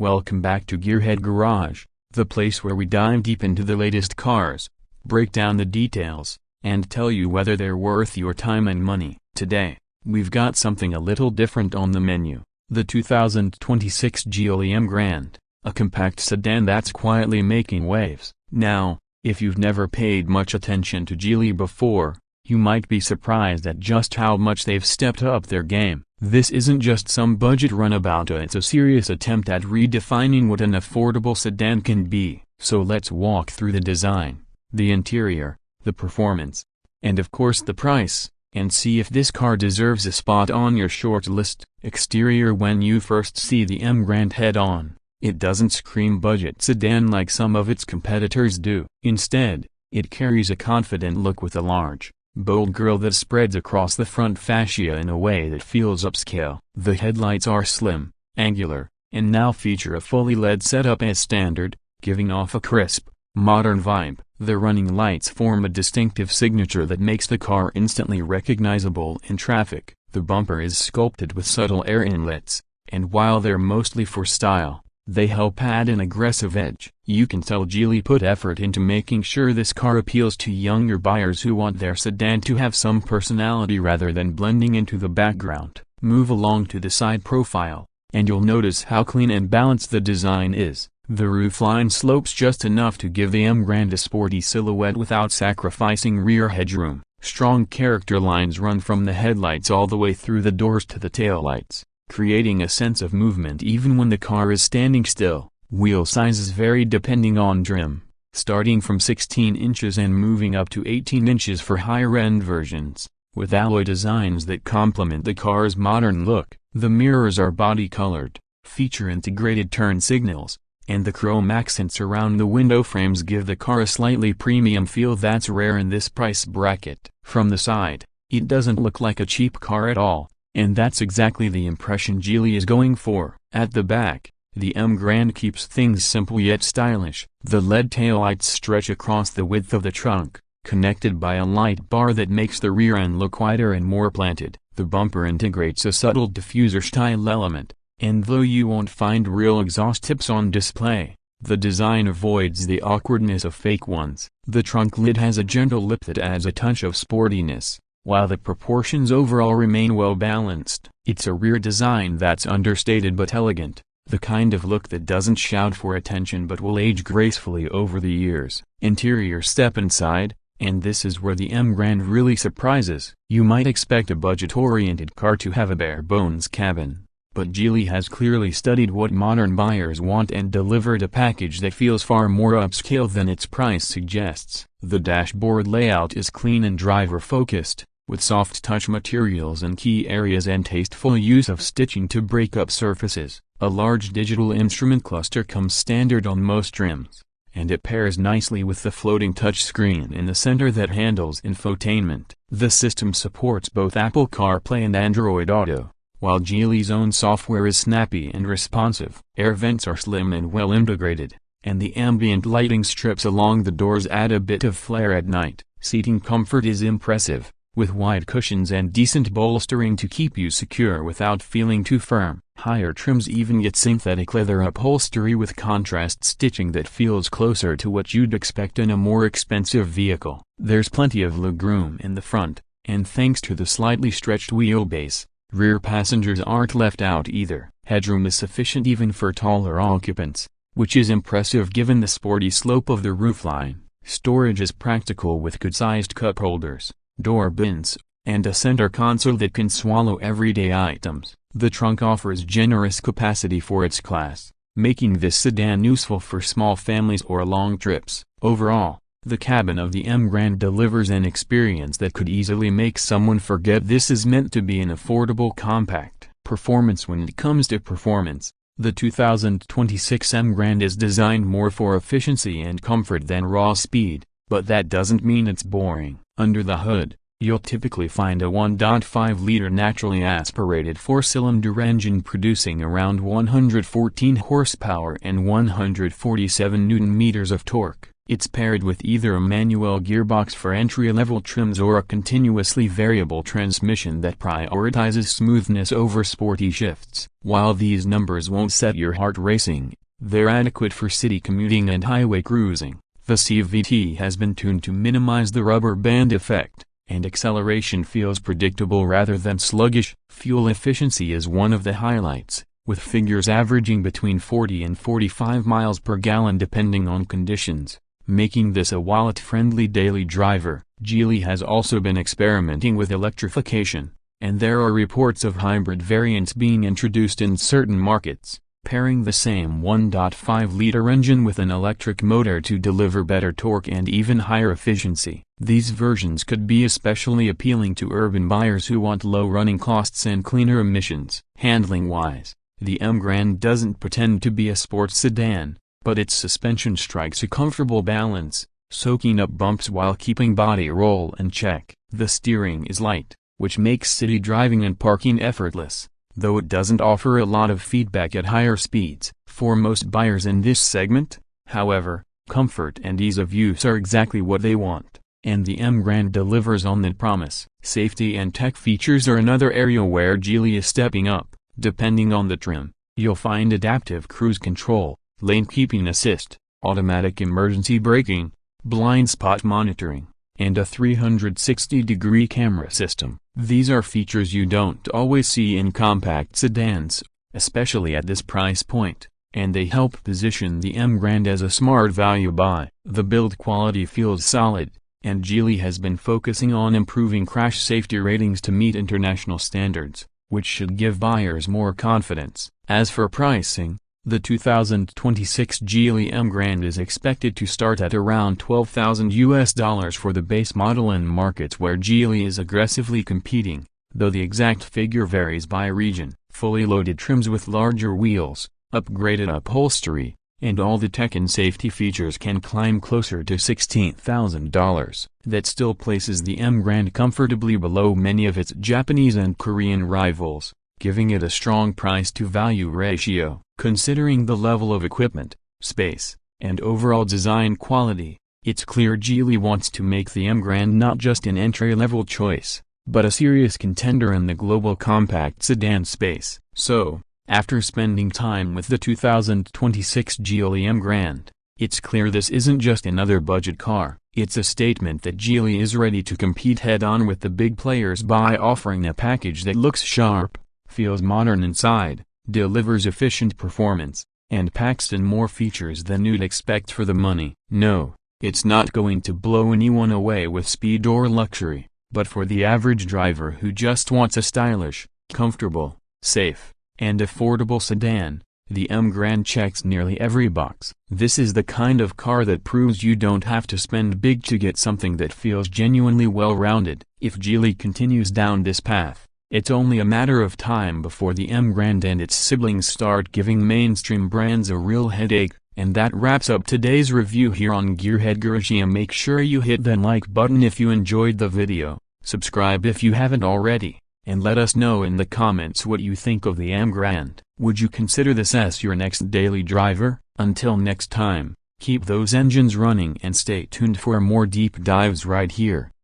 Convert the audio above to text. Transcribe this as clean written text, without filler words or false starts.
Welcome back to Gearhead Garage, the place where we dive deep into the latest cars, break down the details, and tell you whether they're worth your time and money. Today, we've got something a little different on the menu, the 2026 Geely Emgrand, a compact sedan that's quietly making waves. Now, if you've never paid much attention to Geely before, you might be surprised at just how much they've stepped up their game. This isn't just some budget runabout, it's a serious attempt at redefining what an affordable sedan can be. So let's walk through the design, the interior, the performance, and of course the price, and see if this car deserves a spot on your short list. Exterior. When you first see the Emgrand head-on, it doesn't scream budget sedan like some of its competitors do. Instead, it carries a confident look with a large, bold grille that spreads across the front fascia in a way that feels upscale. The headlights are slim, angular, and now feature a fully LED setup as standard, giving off a crisp, modern vibe. The running lights form a distinctive signature that makes the car instantly recognizable in traffic. The bumper is sculpted with subtle air inlets, and while they're mostly for style, they help add an aggressive edge. You can tell Geely put effort into making sure this car appeals to younger buyers who want their sedan to have some personality rather than blending into the background. Move along to the side profile, and you'll notice how clean and balanced the design is. The roofline slopes just enough to give the Emgrand a sporty silhouette without sacrificing rear headroom. Strong character lines run from the headlights all the way through the doors to the taillights, creating a sense of movement even when the car is standing still. Wheel sizes vary depending on trim, starting from 16 inches and moving up to 18 inches for higher-end versions, with alloy designs that complement the car's modern look. The mirrors are body-colored, feature integrated turn signals, and the chrome accents around the window frames give the car a slightly premium feel that's rare in this price bracket. From the side, it doesn't look like a cheap car at all, and that's exactly the impression Geely is going for. At the back, the Emgrand keeps things simple yet stylish. The LED taillights stretch across the width of the trunk, connected by a light bar that makes the rear end look wider and more planted. The bumper integrates a subtle diffuser-style element, and though you won't find real exhaust tips on display, the design avoids the awkwardness of fake ones. The trunk lid has a gentle lip that adds a touch of sportiness, while the proportions overall remain well balanced. It's a rear design that's understated but elegant, the kind of look that doesn't shout for attention but will age gracefully over the years. Interior. Step inside, and this is where the Emgrand really surprises. You might expect a budget-oriented car to have a bare-bones cabin, but Geely has clearly studied what modern buyers want and delivered a package that feels far more upscale than its price suggests. The dashboard layout is clean and driver-focused, with soft-touch materials in key areas and tasteful use of stitching to break up surfaces. A large digital instrument cluster comes standard on most trims, and it pairs nicely with the floating touchscreen in the center that handles infotainment. The system supports both Apple CarPlay and Android Auto, while Geely's own software is snappy and responsive. Air vents are slim and well integrated, and the ambient lighting strips along the doors add a bit of flair at night. Seating comfort is impressive, with wide cushions and decent bolstering to keep you secure without feeling too firm. Higher trims even get synthetic leather upholstery with contrast stitching that feels closer to what you'd expect in a more expensive vehicle. There's plenty of legroom in the front, and thanks to the slightly stretched wheelbase, rear passengers aren't left out either. Headroom is sufficient even for taller occupants, which is impressive given the sporty slope of the roofline. Storage is practical with good-sized cup holders, door bins, and a center console that can swallow everyday items. The trunk offers generous capacity for its class, making this sedan useful for small families or long trips. Overall, the cabin of the Emgrand delivers an experience that could easily make someone forget this is meant to be an affordable compact. Performance. When it comes to performance, the 2026 Emgrand is designed more for efficiency and comfort than raw speed, but that doesn't mean it's boring. Under the hood, you'll typically find a 1.5-liter naturally aspirated four-cylinder engine producing around 114 horsepower and 147 Nm of torque. It's paired with either a manual gearbox for entry-level trims or a continuously variable transmission that prioritizes smoothness over sporty shifts. While these numbers won't set your heart racing, they're adequate for city commuting and highway cruising. The CVT has been tuned to minimize the rubber band effect, and acceleration feels predictable rather than sluggish. Fuel efficiency is one of the highlights, with figures averaging between 40 and 45 miles per gallon depending on conditions, making this a wallet-friendly daily driver. Geely has also been experimenting with electrification, and there are reports of hybrid variants being introduced in certain markets, pairing the same 1.5-liter engine with an electric motor to deliver better torque and even higher efficiency. These versions could be especially appealing to urban buyers who want low running costs and cleaner emissions. Handling-wise, the Emgrand doesn't pretend to be a sports sedan, but its suspension strikes a comfortable balance, soaking up bumps while keeping body roll in check. The steering is light, which makes city driving and parking effortless, though it doesn't offer a lot of feedback at higher speeds. For most buyers in this segment, however, comfort and ease of use are exactly what they want, and the Emgrand delivers on that promise. Safety and tech features are another area where Geely is stepping up. Depending on the trim, you'll find adaptive cruise control, lane keeping assist, automatic emergency braking, blind spot monitoring, and a 360-degree camera system. These are features you don't always see in compact sedans, especially at this price point, and they help position the Emgrand as a smart value buy. The build quality feels solid, and Geely has been focusing on improving crash safety ratings to meet international standards, which should give buyers more confidence. As for pricing, the 2026 Geely Emgrand is expected to start at around $12,000 for the base model in markets where Geely is aggressively competing, though the exact figure varies by region. Fully loaded trims with larger wheels, upgraded upholstery, and all the tech and safety features can climb closer to $16,000. That still places the Emgrand comfortably below many of its Japanese and Korean rivals, giving it a strong price-to-value ratio. Considering the level of equipment, space, and overall design quality, it's clear Geely wants to make the Emgrand not just an entry-level choice, but a serious contender in the global compact sedan space. So, after spending time with the 2026 Geely Emgrand, it's clear this isn't just another budget car. It's a statement that Geely is ready to compete head-on with the big players by offering a package that looks sharp, feels modern inside, delivers efficient performance, and packs in more features than you'd expect for the money. No, it's not going to blow anyone away with speed or luxury, but for the average driver who just wants a stylish, comfortable, safe, and affordable sedan, the Emgrand checks nearly every box. This is the kind of car that proves you don't have to spend big to get something that feels genuinely well-rounded. If Geely continues down this path, it's only a matter of time before the Emgrand and its siblings start giving mainstream brands a real headache. And that wraps up today's review here on Gearhead Garage. Make sure you hit that like button if you enjoyed the video, subscribe if you haven't already, and let us know in the comments what you think of the Emgrand. Would you consider this as your next daily driver? Until next time, keep those engines running and stay tuned for more deep dives right here.